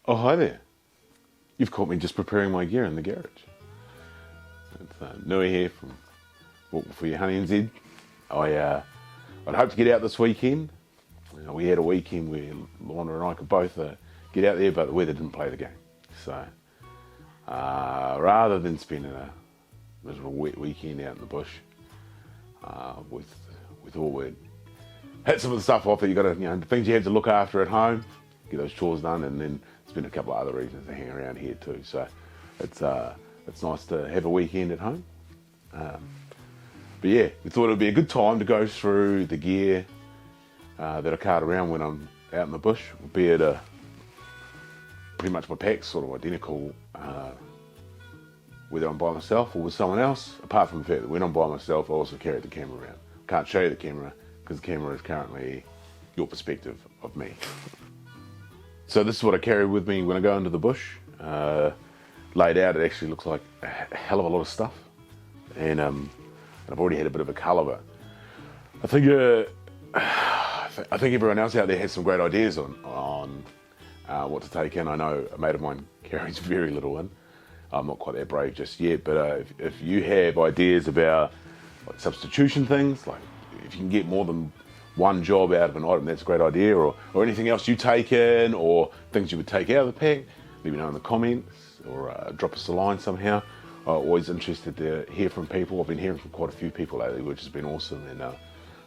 Oh, hi there. You've caught me just preparing my gear in the garage. It's Nuis here from WalkB4UHuntNZ. I'd hoped to get out this weekend. We had a weekend where Lorna and I could both get out there, but the weather didn't play the game. So rather than spending a miserable wet weekend out in the bush, with all we'd hit some of the stuff off that you got to, the things you have to look after at home, get those chores done, and then spend a couple of other reasons to hang around here too. So it's nice to have a weekend at home. But yeah, we thought it would be a good time to go through the gear that I cart around when I'm out in the bush, be it pretty much my pack's sort of identical whether I'm by myself or with someone else, apart from the fact that when I'm by myself I also carry the camera around. Can't show you the camera because the camera is currently your perspective of me. So this is what I carry with me when I go into the bush. Laid out, it actually looks like a hell of a lot of stuff, and I've already had a bit of a colour, but I think everyone else out there has some great ideas on what to take in. I know a mate of mine carries very little in. I'm not quite that brave just yet, but if you have ideas about like substitution things, like if you can get more than one job out of an item, that's a great idea, or anything else you take in, or things you would take out of the pack, let me know in the comments, or drop us a line somehow. I'm always interested to hear from people. I've been hearing from quite a few people lately, which has been awesome, and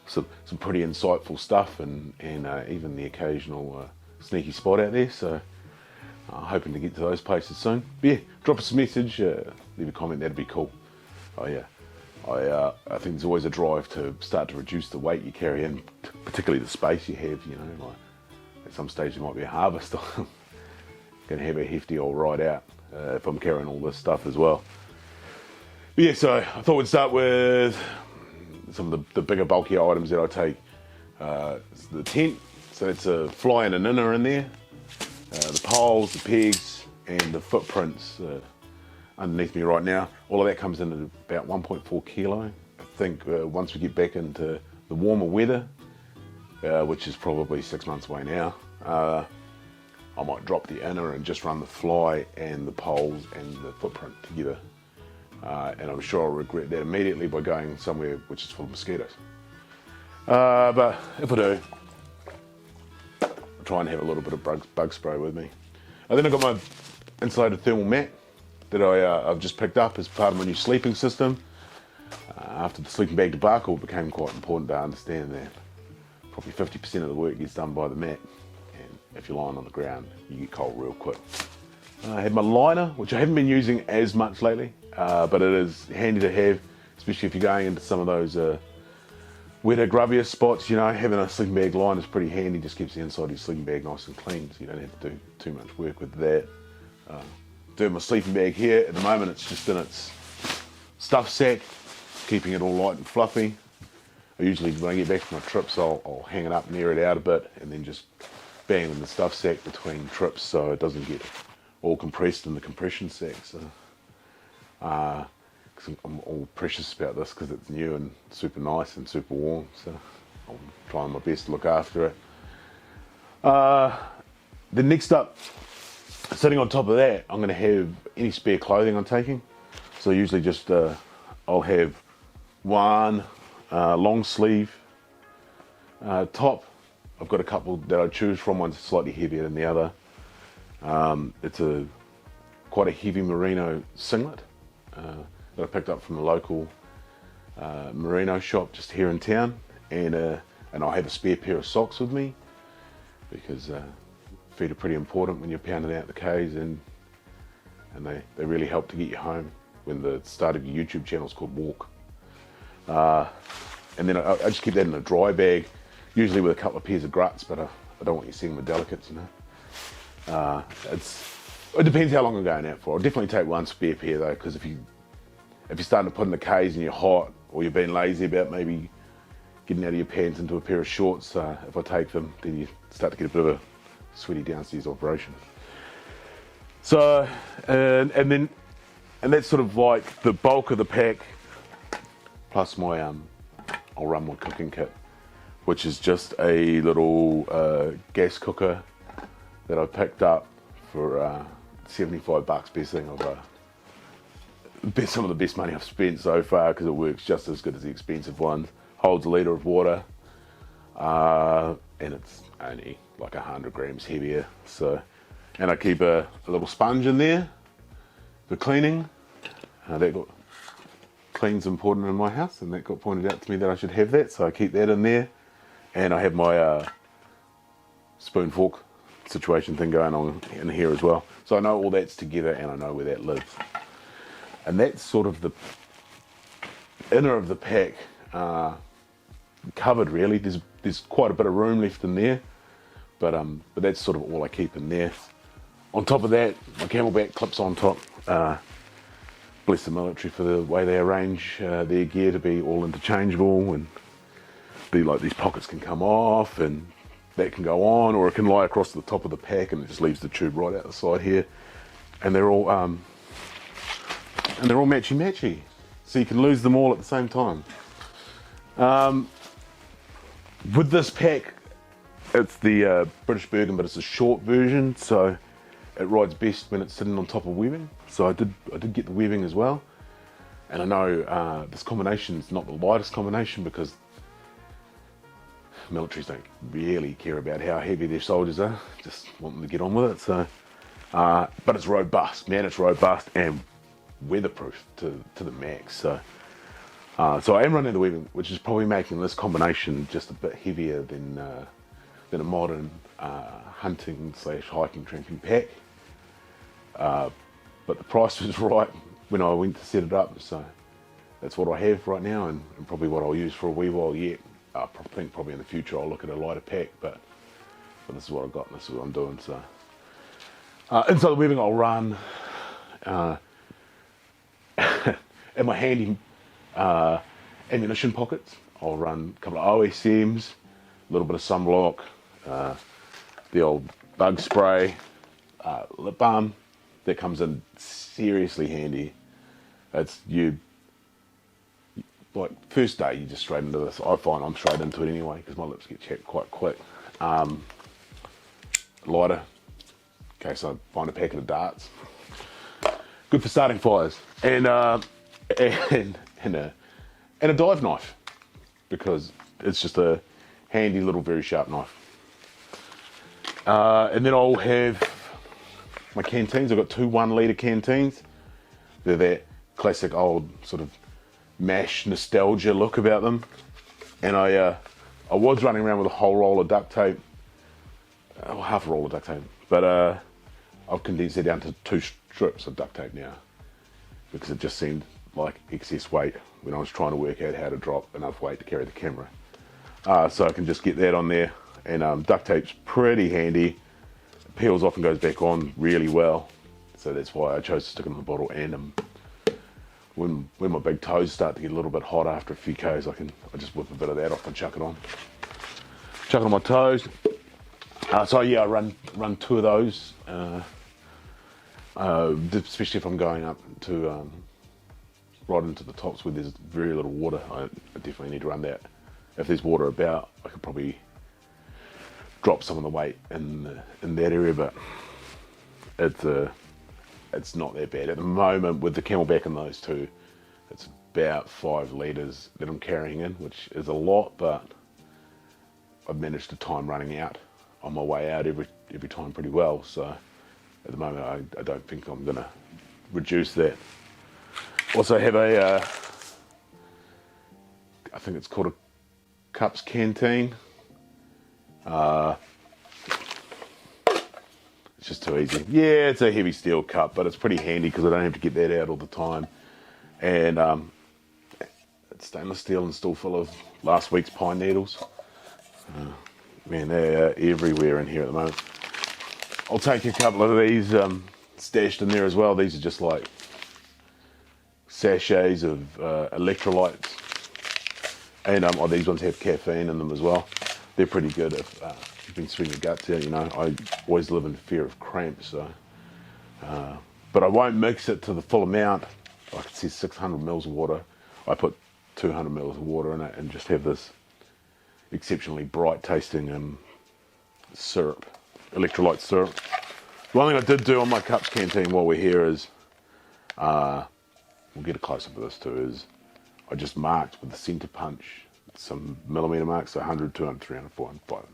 some pretty insightful stuff, and even the occasional sneaky spot out there. So hoping to get to those places soon. But yeah, drop us a message, leave a comment, that'd be cool. Oh yeah, I think there's always a drive to start to reduce the weight you carry in, particularly the space you have. Like at some stage there might be a harvest. I'm gonna have a hefty old ride out if I'm carrying all this stuff as well. But yeah, so I thought we'd start with some of the bigger, bulkier items that I take. The tent, so it's a fly and an inner in there. The poles, the pegs, and the footprints underneath me right now. All of that comes in at about 1.4 kilo. I think once we get back into the warmer weather, which is probably 6 months away now, I might drop the inner and just run the fly and the poles and the footprint together. And I'm sure I'll regret that immediately by going somewhere which is full of mosquitoes. But if I do, I'll try and have a little bit of bug spray with me. And then I've got my insulated thermal mat that I've just picked up as part of my new sleeping system. After the sleeping bag debacle, it became quite important to understand that probably 50% of the work gets done by the mat, and if you're lying on the ground, you get cold real quick. I have my liner, which I haven't been using as much lately, but it is handy to have, especially if you're going into some of those wetter, grubbier spots. Having a sleeping bag liner is pretty handy, just keeps the inside of your sleeping bag nice and clean, so you don't have to do too much work with that. Doing my sleeping bag here, at the moment it's just in its stuff sack, keeping it all light and fluffy. I usually, when I get back from my trips, I'll hang it up, near it out a bit, and then just bang in the stuff sack between trips so it doesn't get all compressed in the compression sack. So, cause I'm all precious about this because it's new and super nice and super warm, so I'm trying my best to look after it. The next up, sitting on top of that, I'm going to have any spare clothing I'm taking. So usually just I'll have one long sleeve top. I've got a couple that I choose from. One's slightly heavier than the other. It's quite a heavy merino singlet that I picked up from the local merino shop just here in town, and I'll have a spare pair of socks with me because feet are pretty important when you're pounding out the K's, and they really help to get you home when the start of your YouTube channel is called Walk. And then I just keep that in a dry bag, usually with a couple of pairs of gruts, but I don't want you seeing my delicates, It depends how long I'm going out for. I'll definitely take one spare pair though, because if you're starting to put in the K's and you're hot, or you're being lazy about maybe getting out of your pants into a pair of shorts, if I take them, then you start to get a bit of a sweaty downstairs operation. So, and that's sort of like the bulk of the pack, plus my I'll run my cooking kit, which is just a little gas cooker that I picked up for 75 bucks. Best thing some of the best money I've spent so far, because it works just as good as the expensive ones. Holds a litre of water, and it's only like 100 grams heavier. So, and I keep a little sponge in there for cleaning. Clean's important in my house, and that got pointed out to me that I should have that, so I keep that in there. And I have my spoon fork situation thing going on in here as well, so I know all that's together and I know where that lives. And that's sort of the inner of the pack covered really. There's quite a bit of room left in there, but that's sort of all I keep in there. On top of that, my Camelbak Clips on top. Bless the military for the way they arrange their gear to be all interchangeable, and be like these pockets can come off and that can go on, or it can lie across the top of the pack and it just leaves the tube right out the side here. And they're all matchy, so you can lose them all at the same time. With this pack, it's the British Bergen, but it's a short version, so it rides best when it's sitting on top of webbing. So I did get the webbing as well, and I know this combination is not the lightest combination, because militaries don't really care about how heavy their soldiers are, just want them to get on with it. So, but it's robust, man. It's robust and weatherproof to the max. So, so I am running the webbing, which is probably making this combination just a bit heavier than a modern hunting / hiking tramping pack. But the price was right when I went to set it up, so that's what I have right now, and probably what I'll use for a wee while yet. I think probably in the future I'll look at a lighter pack, but this is what I've got and this is what I'm doing. So inside the webbing I'll run in my handy ammunition pockets, I'll run a couple of OSMs, a little bit of sunblock, the old bug spray, lip balm. That comes in seriously handy. It's like first day you just straight into this. I find I'm straight into it anyway, because my lips get chapped quite quick. Lighter, in case I find a packet of darts. Good for starting fires. And a dive knife, because it's just a handy little very sharp knife. And then I'll have my Canteens. I've got two 1 litre Canteens. They're that classic old sort of MASH nostalgia look about them. And I was running around with a whole roll of duct tape, half a roll of duct tape, but I've condensed it down to 2 strips of duct tape now, because it just seemed like excess weight when I was trying to work out how to drop enough weight to carry the camera. So I can just get that on there, and duct tape's pretty handy. It peels off and goes back on really well, so that's why I chose to stick it in the bottle. And when my big toes start to get a little bit hot after a few Ks, I just whip a bit of that off and chuck it on my toes. So yeah, I run 2 of those, especially if I'm going up to right into the tops where there's very little water. I definitely need to run that. If there's water about, I could probably drop some of the weight in that area, but it's not that bad at the moment with the Camelbak and those two. It's about 5 litres that I'm carrying in, which is a lot, but I've managed to time running out on my way out every time pretty well. So at the moment I don't think I'm gonna reduce that. Also have a I think it's called a Cups Canteen. It's just too easy. Yeah, it's a heavy steel cup, but it's pretty handy because I don't have to get that out all the time. And it's stainless steel and still full of last week's pine needles. Man, they're everywhere in here at the moment. I'll take a couple of these stashed in there as well. These are just like sachets of electrolytes. And these ones have caffeine in them as well. They're pretty good if you've been sweating your guts out, you know. I always live in fear of cramps, so. But I won't mix it to the full amount. Like it says 600 mils of water. I put 200 mils of water in it and just have this exceptionally bright tasting syrup, electrolyte syrup. One thing I did do on my cups canteen while we're here is, we'll get a close up of this too, is I just marked with the centre punch some millimetre marks, so 100, 200, 300, 400, 500.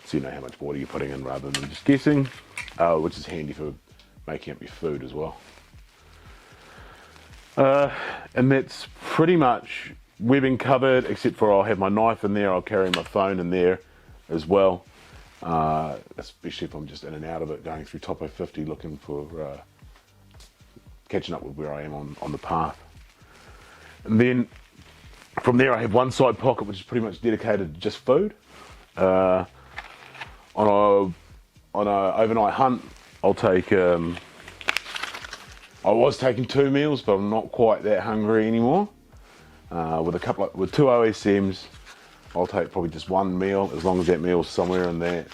So you know how much water you're putting in rather than just guessing, which is handy for making up your food as well. And that's pretty much webbing covered, except for I'll have my knife in there, I'll carry my phone in there as well, especially if I'm just in and out of it, going through Topo 50 looking for, catching up with where I am on the path. And then from there I have one side pocket which is pretty much dedicated to just food. On a overnight hunt, I'll take, I was taking 2 meals, but I'm not quite that hungry anymore. With two OSMs, I'll take probably just 1 meal, as long as that meal's somewhere in that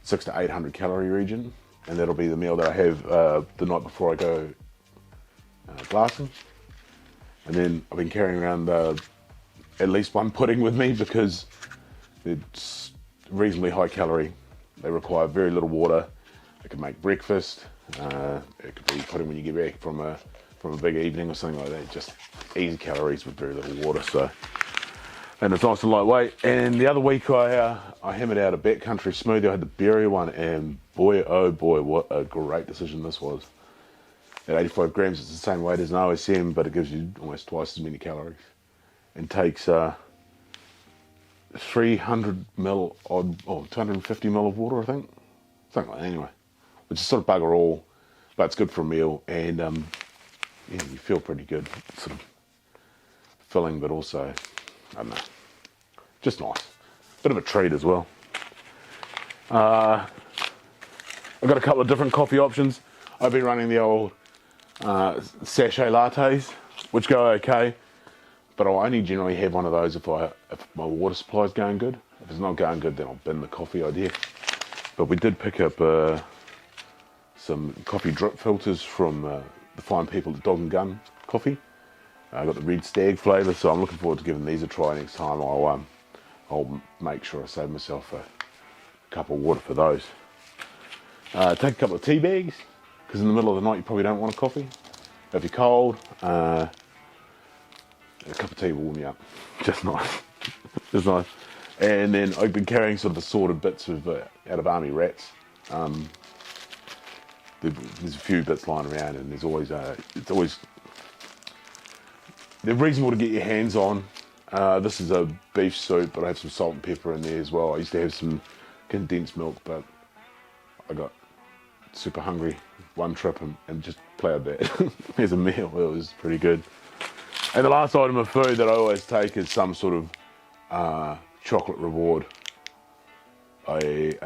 600 to 800 calorie region, and that'll be the meal that I have the night before I go glassing. And then I've been carrying around at least 1 pudding with me because it's reasonably high calorie. They require very little water. It can make breakfast. It could be pudding when you get back from a big evening or something like that. Just easy calories with very little water. So, and it's nice and lightweight. And the other week I hammered out a backcountry smoothie. I had the berry one, and boy oh boy, what a great decision this was. At 85 grams, it's the same weight as an OSM, but it gives you almost twice as many calories, and takes 300 mil odd, or 250 mil of water, I think, something like that anyway, which is sort of bugger all, but it's good for a meal, and yeah, you feel pretty good, sort of filling, but also, I don't know, just nice, bit of a treat as well. I've got a couple of different coffee options. I've been running the old sachet lattes, which go okay, but I'll only generally have one of those if my water supply is going good. If it's not going good, then I'll bin the coffee idea. But we did pick up some coffee drip filters from the fine people at Dog and Gun Coffee. I got the red stag flavour, so I'm looking forward to giving these a try next time. I'll make sure I save myself a cup of water for those. Take a couple of tea bags, because in the middle of the night you probably don't want a coffee. If you're cold, a cup of tea will warm you up. Just nice. Just nice. And then I've been carrying sort of assorted bits of out of army rats. There's a few bits lying around, and there's always they're reasonable to get your hands on. This is a beef soup, but I have some salt and pepper in there as well. I used to have some condensed milk, but I got super hungry one trip and just ploughed that as a meal. It was pretty good. And the last item of food that I always take is some sort of chocolate reward. I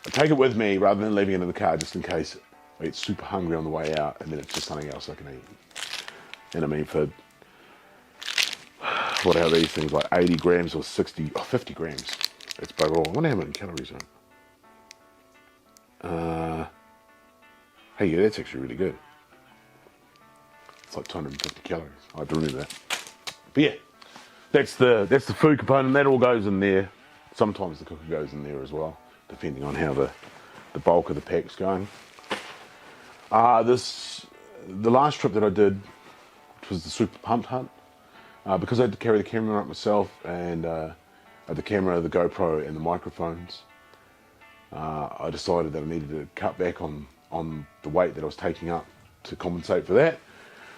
take it with me rather than leaving it in the car, just in case I get super hungry on the way out, and then it's just something else I can eat. And I mean, for what are these things, like 80 grams or 60 or 50 grams? It's bugger all. I wonder how many calories are in. Hey, yeah, that's actually really good. It's like 250 calories. I have to remember that. But yeah, that's the food component. That all goes in there. Sometimes the cooker goes in there as well, depending on how the bulk of the pack's going. The last trip that I did, which was the super pumped hunt, because I had to carry the camera up myself, and I had the camera, the GoPro, and the microphones. I decided that I needed to cut back on the weight that I was taking up to compensate for that.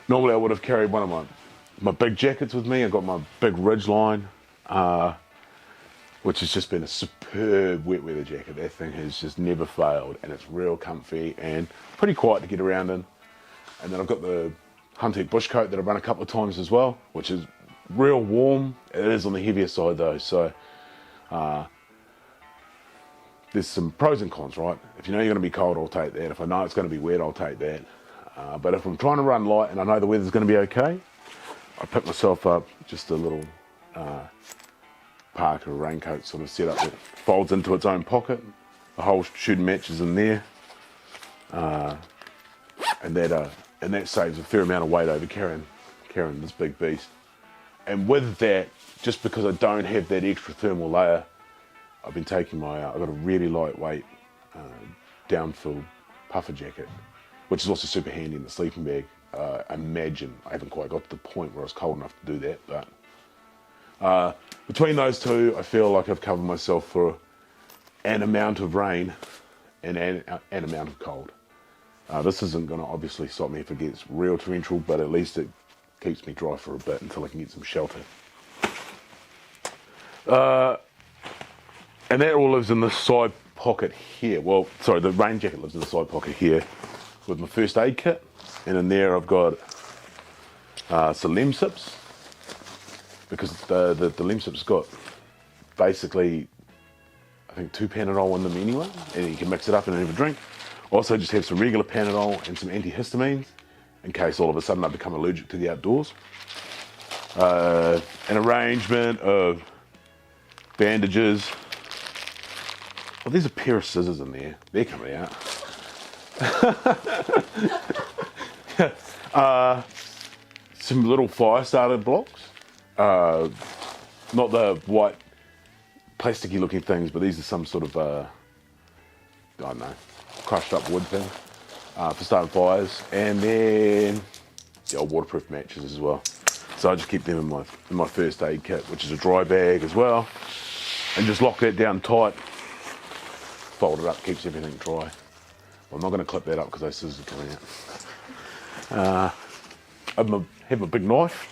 Normally I would have carried one of my big jackets with me. I got my big Ridgeline, which has just been a superb wet weather jacket. That thing has just never failed, and it's real comfy and pretty quiet to get around in. And then I've got the Hunted bush coat that I've run a couple of times as well, which is real warm. It is on the heavier side though, so there's some pros and cons, right? If you know you're going to be cold, I'll take that. If I know it's going to be wet, I'll take that. But if I'm trying to run light and I know the weather's going to be okay, I pick myself up just a little parka or raincoat sort of setup that folds into its own pocket. The whole shooting match is in there, and that saves a fair amount of weight over carrying this big beast. And with that, just because I don't have that extra thermal layer, I've been taking my, I've got a really lightweight down-filled puffer jacket, which is also super handy in the sleeping bag. Imagine, I haven't quite got to the point where I was cold enough to do that, but between those two, I feel like I've covered myself for an amount of rain and an amount of cold. This isn't going to obviously stop me if it gets real torrential, but at least it keeps me dry for a bit until I can get some shelter. And that all lives in this side pocket here. Well, sorry, the rain jacket lives in the side pocket here with my first aid kit. And in there I've got some lem sips, because the lem sips got basically, I think 2 Panadol in them anyway, and you can mix it up and have a drink. Also just have some regular Panadol and some antihistamines in case all of a sudden I become allergic to the outdoors. An arrangement of bandages. Well, there's a pair of scissors in there. They're coming out. Some little fire starter blocks. Not the white plasticky looking things, but these are some sort of, I don't know, crushed up wood thing for starting fires. And then the old waterproof matches as well. So I just keep them in my first aid kit, which is a dry bag as well. And just lock that down tight. Fold it up, keeps everything dry. Well, I'm not going to clip that up because those scissors are coming out. I have a big knife.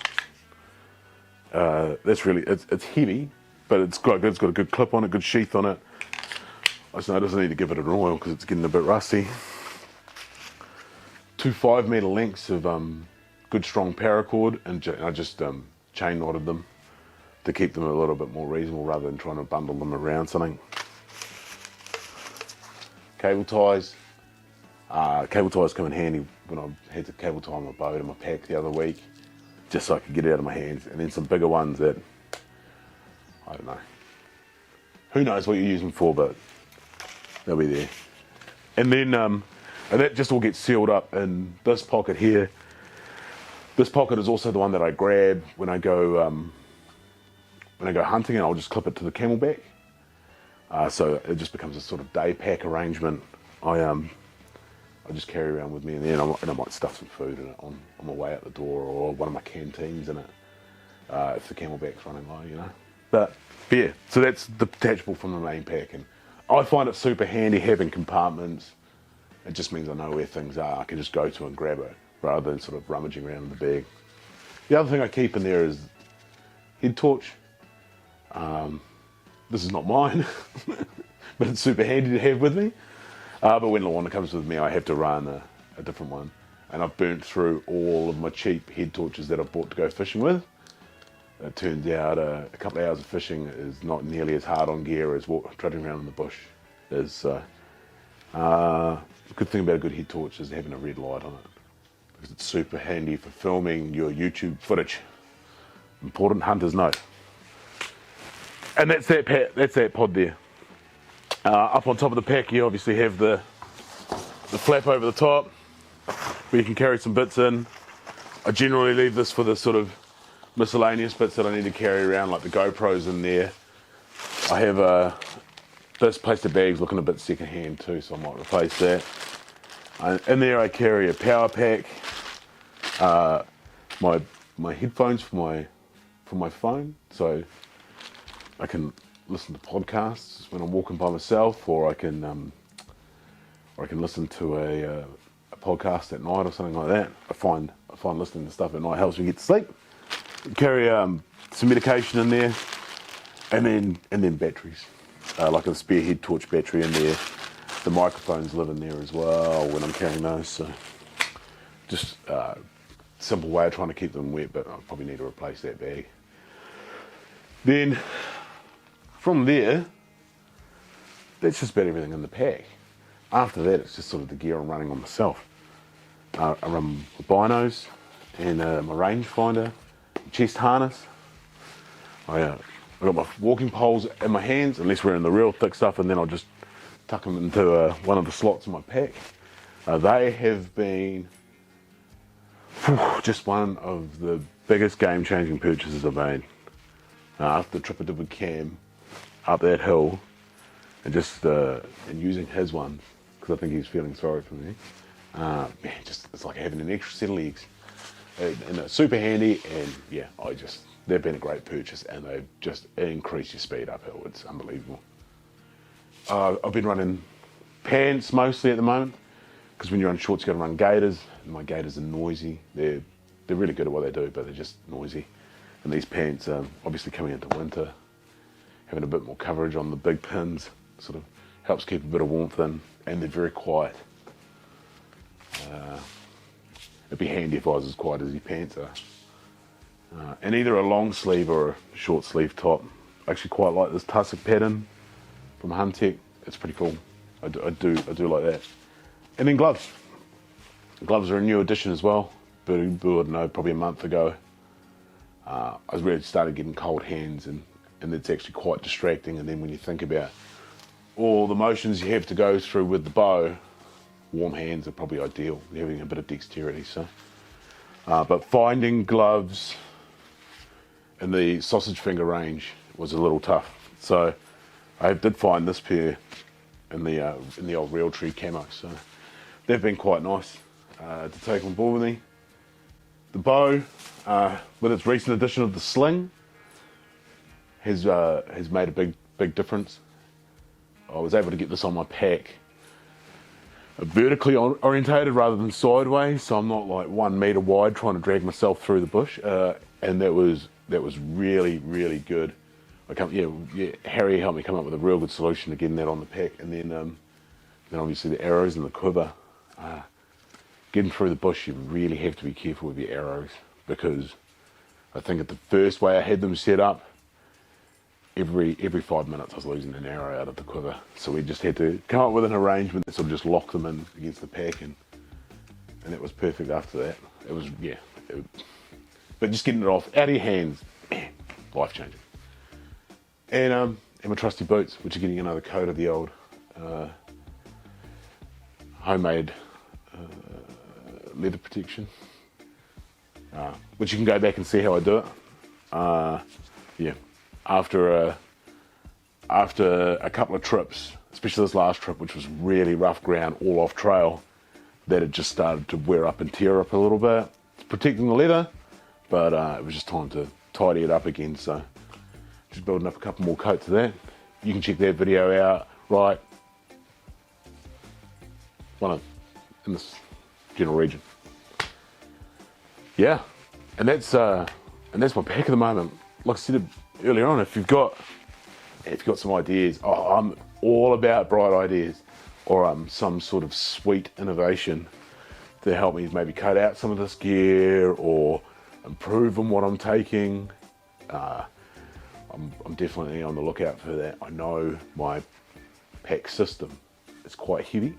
That's really, it's heavy, but it's got a good clip on it, good sheath on it. I just noticed I need to give it an oil because it's getting a bit rusty. 2 5-meter lengths of good strong paracord, and I just chain knotted them to keep them a little bit more reasonable rather than trying to bundle them around something. Cable ties. Cable ties come in handy when I had to cable tie my boat and my pack the other week, just so I could get it out of my hands. And then some bigger ones that, I don't know, who knows what you use them for, but they'll be there. And then and that just all gets sealed up in this pocket here. This pocket is also the one that I grab when I go hunting, and I'll just clip it to the Camelbak. So it just becomes a sort of day pack arrangement. I just carry around with me, and then I might stuff some food in it on my way out the door, or one of my canteens in it if the Camelbak's running low, you know. But yeah, so that's detachable from the main pack, and I find it super handy having compartments. It just means I know where things are. I can just go to and grab it rather than sort of rummaging around in the bag. The other thing I keep in there is head torch. This is not mine, but it's super handy to have with me. But when Luana comes with me, I have to run a different one. And I've burnt through all of my cheap head torches that I've bought to go fishing with. It turns out a couple of hours of fishing is not nearly as hard on gear as trudging around in the bush is. The good thing about a good head torch is having a red light on it, because it's super handy for filming your YouTube footage. Important hunter's note. And that's that pod there. Up on top of the pack, you obviously have the flap over the top, where you can carry some bits in. I generally leave this for the sort of miscellaneous bits that I need to carry around, like the GoPros in there. I have this plastic bag's looking a bit secondhand too, so I might replace that. In there I carry a power pack, my headphones for my phone, so I can listen to podcasts when I'm walking by myself, or I can listen to a podcast at night or something like that. I find listening to stuff at night helps me get to sleep. Carry some medication in there, and then batteries, like a spare head torch battery in there. The microphones live in there as well when I'm carrying those. So just simple way of trying to keep them wet, but I probably need to replace that bag. Then from there, that's just about everything in the pack. After that, it's just sort of the gear I'm running on myself. I run my binos and my rangefinder, chest harness. I got my walking poles in my hands, unless we're in the real thick stuff, and then I'll just tuck them into one of the slots in my pack. They have been just one of the biggest game-changing purchases I've made. After the trip I did with Cam up that hill, and just and using his one, because I think he's feeling sorry for me. Man, just it's like having an extra set of legs, and they're super handy. And yeah, they've been a great purchase, and they've just increased your speed uphill. It's unbelievable. I've been running pants mostly at the moment, because when you're on shorts, you got to run gaiters, and my gaiters are noisy. They're really good at what they do, but they're just noisy. And these pants, obviously coming into winter, having a bit more coverage on the big pins sort of helps keep a bit of warmth in, and they're very quiet. It'd be handy if I was as quiet as these pants are. And either a long sleeve or a short sleeve top. I actually quite like this tussock pattern from Huntech. It's pretty cool. I do like that. And then gloves. Gloves are a new addition as well. But I don't know, probably a month ago, I really started getting cold hands, and it's actually quite distracting. And then when you think about all the motions you have to go through with the bow, warm hands are probably ideal, having a bit of dexterity. So, but finding gloves in the sausage finger range was a little tough. So I did find this pair in the old Realtree camo. So they've been quite nice to take on board with me. The bow, with its recent addition of the sling, has made a big difference. I was able to get this on my pack vertically orientated rather than sideways, so I'm not like 1 meter wide trying to drag myself through the bush, and that was really good. Harry helped me come up with a real good solution to getting that on the pack, and then obviously the arrows and the quiver. Getting through the bush, you really have to be careful with your arrows, because I think at the first way I had them set up, every 5 minutes I was losing an arrow out of the quiver. So we just had to come up with an arrangement that sort of just locked them in against the pack, and it was perfect after that. It was, but just getting it off out of your hands, man, life changing. And my trusty boots, which are getting another coat of the old homemade leather protection, which you can go back and see how I do it. After a couple of trips, especially this last trip, which was really rough ground, all off trail, that it just started to wear up and tear up a little bit. It's protecting the leather, but it was just time to tidy it up again. So just building up a couple more coats of that. You can check that video out, right? In this general region. Yeah, and that's my pack at the moment. Like I said earlier on, if you've got some ideas, I'm all about bright ideas, or some sort of sweet innovation to help me maybe cut out some of this gear or improve on what I'm taking. I'm definitely on the lookout for that. I know my pack system is quite heavy,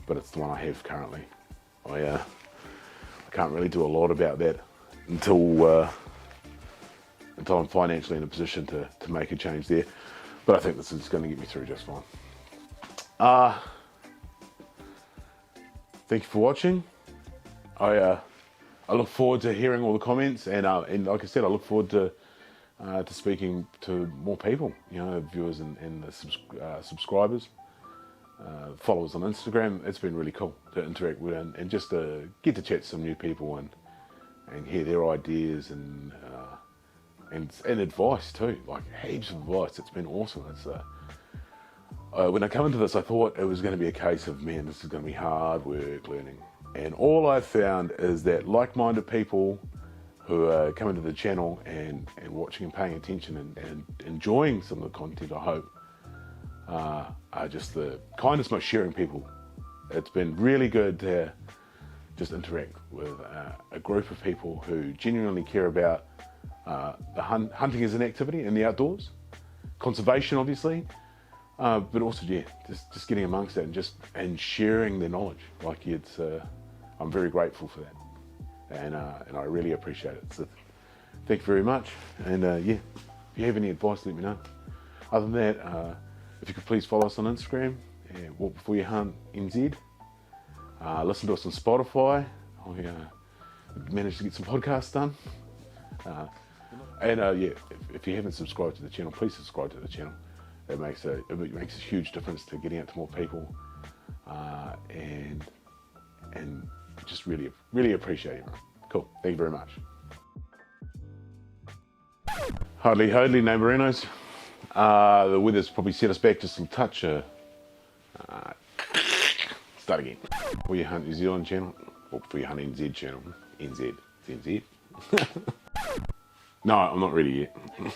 but it's the one I have currently. I can't really do a lot about that until I'm financially in a position to make a change there. But I think this is going to get me through just fine. Thank you for watching. I look forward to hearing all the comments, and like I said, I look forward to speaking to more people, viewers and subscribers. Followers on Instagram. It's been really cool to interact with and just to get to chat to some new people and hear their ideas and advice too, like heaps of advice. It's been awesome. It's when I come into this, I thought it was going to be a case of, man, this is going to be hard work learning, and all I've found is that like-minded people who are coming to the channel and watching and paying attention and enjoying some of the content, I hope, are just the kindest, most sharing people. It's been really good to just interact with a group of people who genuinely care about the hunting as an activity in the outdoors, conservation obviously, but also just getting amongst that and sharing their knowledge. Like I'm very grateful for that, and I really appreciate it. So thank you very much, and if you have any advice, let me know. Other than that, if you could please follow us on Instagram, WalkB4UHuntNZ. Listen to us on Spotify. I managed to get some podcasts done. If you haven't subscribed to the channel, please subscribe to the channel. it makes a huge difference to getting out to more people, and just really appreciate it. Cool, thank you very much. Hardly no merinos. The weather's probably set us back just a touch. Start again. For your Hunt New Zealand channel, or for your Hunt NZ channel, NZ. No, I'm not ready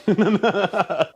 yet.